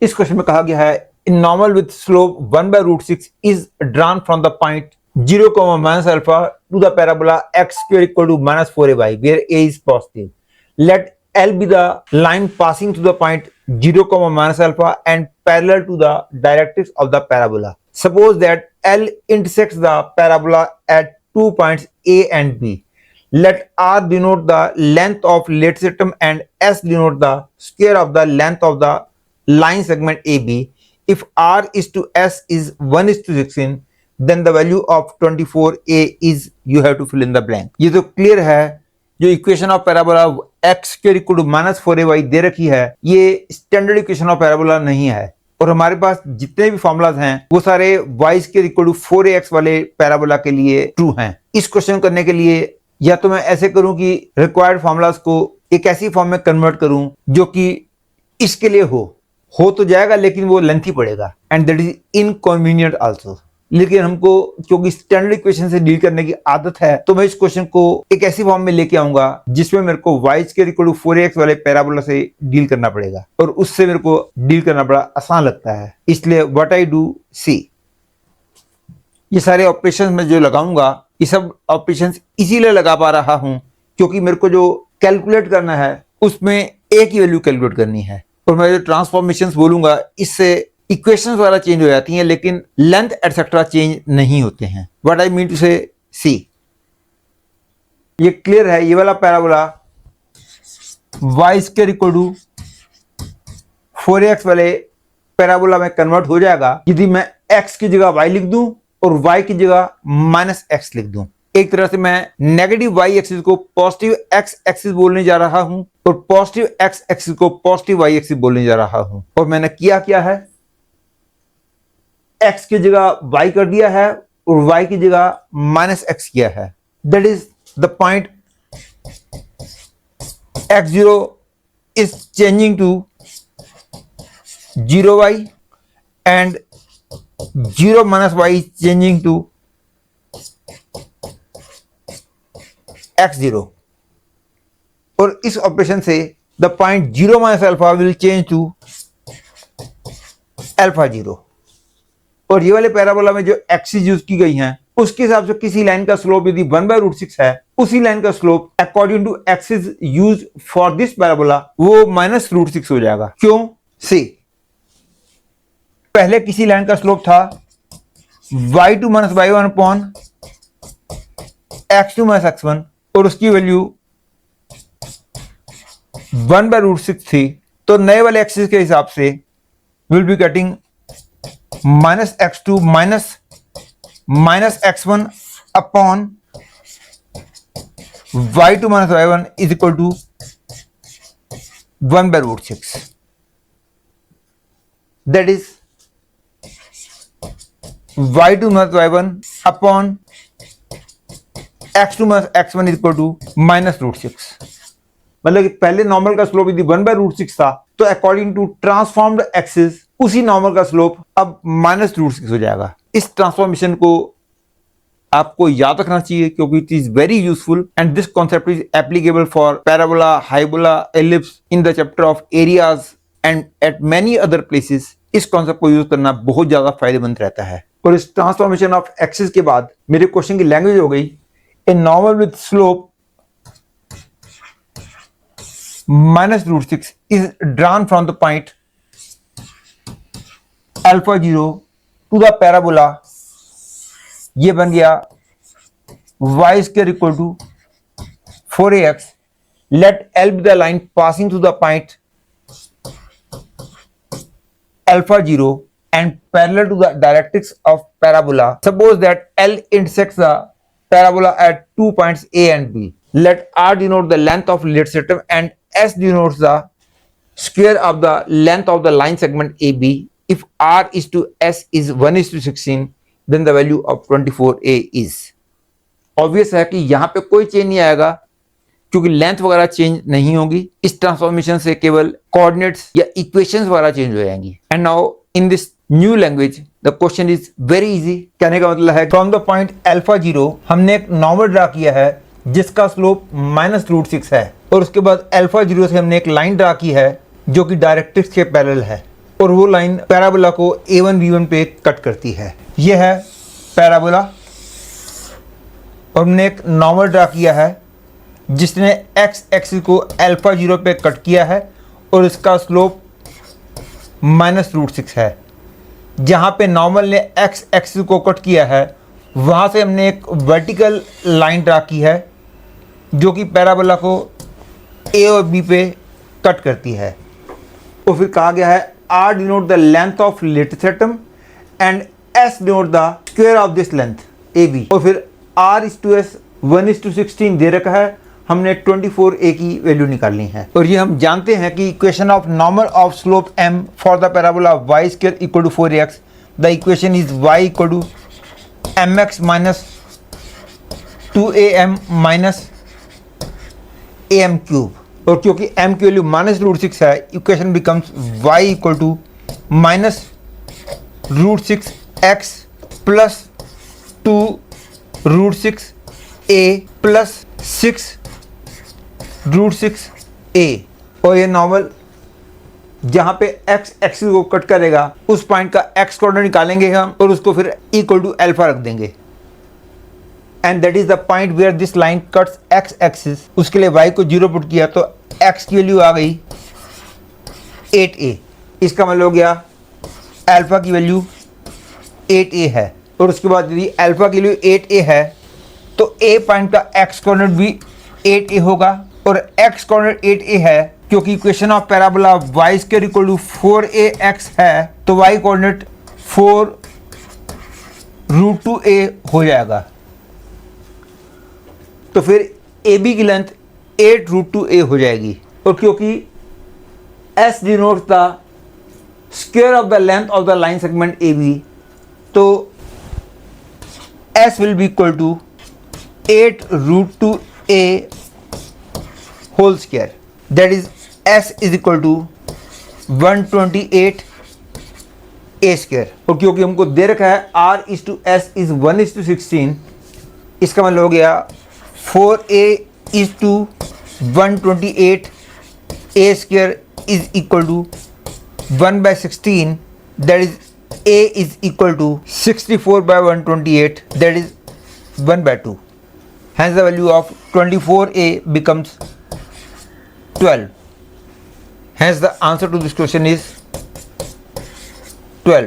इस क्वेश्चन में कहा गया है in normal with slope 1/√6 is drawn from the point 0, minus alpha to the parabola x square equal to minus 4ay where a is positive. Let L be the line passing to the point 0, minus alpha and parallel to the directrix of the parabola. Suppose that L intersects the parabola at 2 points A and B. Let R denote the length of lead system and S denote the square of the length of the line segment AB. If R is to S is 1:16, then the value of 24a is you have to fill in the blank. ये तो clear है, जो equation of parabola x square equal to -4ay दे रखी है ये standard equation of parabola नहीं है, और हमारे पास जितने भी फॉर्मूलाज हैं वो सारे y square equal to 4ax वाले पैराबोला के लिए ट्रू हैं। इस क्वेश्चन करने के लिए या तो मैं ऐसे करूं कि रिक्वायर्ड फॉर्मूलाज को एक ऐसी फॉर्म में कन्वर्ट करूं जो कि इसके लिए हो तो जाएगा लेकिन वो लेंथी पड़ेगा and that is inconvenient also. लेकिन हमको क्योंकि स्टैंडर्ड इक्वेशन से डील करने की आदत है तो मैं इस क्वेश्चन को एक ऐसी फॉर्म में लेके आऊंगा जिसमें मेरे को y square equal to 4ax वाले पैराबोला से डील करना पड़ेगा, और उससे मेरे को डील करना बड़ा आसान लगता है। इसलिए व्हाट आई डू सी, ये सारे ऑपरेशंस में जो लगाऊंगा ये सब ऑपरेशंस इसीलिए लगा पा रहा हूं क्योंकि मेरे को जो कैलकुलेट करना है उसमें a की वैल्यू कैलकुलेट करनी है, और मैं जो ट्रांसफॉर्मेशंस बोलूंगा इससे इक्वेशंस वाला चेंज हो जाती हैं लेकिन लेंथ एटसेट्रा चेंज नहीं होते हैं। व्हाट आई मीन टू से सी, ये क्लियर है, ये वाला parabola y square equal to 4ax वाले पैराबोला में कन्वर्ट हो जाएगा यदि मैं x की जगह y लिख दूं और y की जगह -x लिख दूं। एक तरह से मैं नेगेटिव y एक्सिस को पॉजिटिव x एक्सिस बोलने जा रहा हूं और पॉजिटिव x एक्सिस को पॉजिटिव y एक्सिस बोलने जा रहा हूं, और मैंने किया क्या है, x की जगह y कर दिया है और y की जगह -x किया है। That is the point x0 is changing to 0y and 0 minus y is changing to x0, और इस ऑपरेशन से the point 0 minus alpha will change to alpha 0, और ये वाले पैराबोला में जो एक्सिस यूज की गई हैं उसके हिसाब से किसी लाइन का स्लोप यदि 1/√6 है उसी लाइन का slope according to axis use for this parabola वो -√6 हो जाएगा। क्यों? सी, पहले किसी लाइन का स्लोप था y2 - y1 upon x2 - x1 और उसकी वैल्यू 1/√6 थी, तो नए वाले एक्सिस के हिसाब से will be getting -x2 minus x1 upon y2 - y1 is equal to 1/√6. That is y2 - y1 upon x2 - x1 is equal to -√6। मतलब कि पहले नॉर्मल का स्लोप यदि 1/√6 था तो अकॉर्डिंग टू ट्रांसफॉर्म्ड एक्सिस उसी नॉर्मल का स्लोप अब -√6 हो जाएगा। इस ट्रांसफॉर्मेशन को आपको याद रखना चाहिए क्योंकि it is very useful and this concept is applicable for parabola, hyperbola, ellipse in the chapter of areas and at many other places. इस कॉन्सेप्ट को यूज करना बहुत ज्यादा फायदेमंद रहता है। और इस ट्रांसफॉर्मेशन ऑफ एक्सिस के बाद मेरे क्वेश्चन की लैंग्वेज हो गई a normal with slope -√6 is drawn from the point alpha 0 to the parabola, ये बन गया y square equal to 4ax. Let L be the line passing through the point alpha 0 and parallel to the directrix of parabola. Suppose that L intersects the parabola at 2 points A and B. Let R denote the length of lead system and S denotes the square of the length of the line segment AB. If R is to S is 1:16, then the value of 24a is. Obvious है कि यहाँ पे कोई change नहीं आएगा क्योंकि length वगैरह change नहीं होगी। इस ट्रांसफॉर्मेशन से केवल कोऑर्डिनेट्स या इक्वेशंस वगैरह चेंज हो जाएंगी। And now in this new language the question is very easy. कहने का मतलब है फ्रॉम द पॉइंट अल्फा 0 हमने एक नॉर्मल ड्रा किया है जिसका स्लोप -√6 है, और उसके बाद अल्फा 0 से हमने एक लाइन ड्रा की है जो कि डायरेक्ट्रिक्स के पैरेलल है। और वो लाइन पैराबोला को A1 B1 पे कट करती है। ये है पैराबोला और हमने एक नॉर्मल ड्रा किया है जिसने x एक्सिस को अल्फा 0 पे कट किया है और इसका स्लोप -√6 है। जहाँ पे नॉर्मल ने x एक्सिस को कट किया है वहाँ से हमने एक वर्टिकल लाइन ड्रा की है जो कि पैराबोला को A और B पे कट करती है। और फिर कहा गया है R denote the length of latest atom and S denote the square of this length AB। और फिर R/S 1:16 दे रखा है, हमने 24A की वैल्यू निकालनी है। और ये हम जानते हैं कि equation of normal of slope m for the parabola y square equal to 4ax, the equation is y equal to mx minus 2am minus am cube. और क्योंकि m की वैल्यू -√6 है, equation becomes y equal to -√6x plus 2√6a plus 6√6a। और ये normal जहाँ पे x axis को cut करेगा उस पॉइंट का x कोऑर्डिनेट निकालेंगे हम और उसको फिर इक्वल टू अल्फा रख देंगे and that is the point where this line cuts x axis. उसके लिए y को 0 पुट किया तो x की वैल्यू आ गई 8a। इसका मतलब हो गया अल्फा की वैल्यू 8a है। और उसके बाद यदि अल्फा की वैल्यू 8a है तो a पॉइंट का x कोऑर्डिनेट भी 8a होगा और x कोऑर्डिनेट 8a है क्योंकि equation of parabola y square equal to 4ax है तो y कोऑर्डिनेट 4√2a हो जाएगा। तो फिर AB की लेंथ 8√2a हो जाएगी। और क्योंकि S denotes the square of the length of the line segment AB, तो S will be equal to 8√2a whole square, that is S is equal to 128a square. और क्योंकि हमको दे रखा है R/S इज 1:16, इसका मतलब हो गया 4a/128a square is equal to 1/16, that is a is equal to 64/128, that is 1/2। Hence the value of 24a becomes 12. Hence the answer to this question is 12.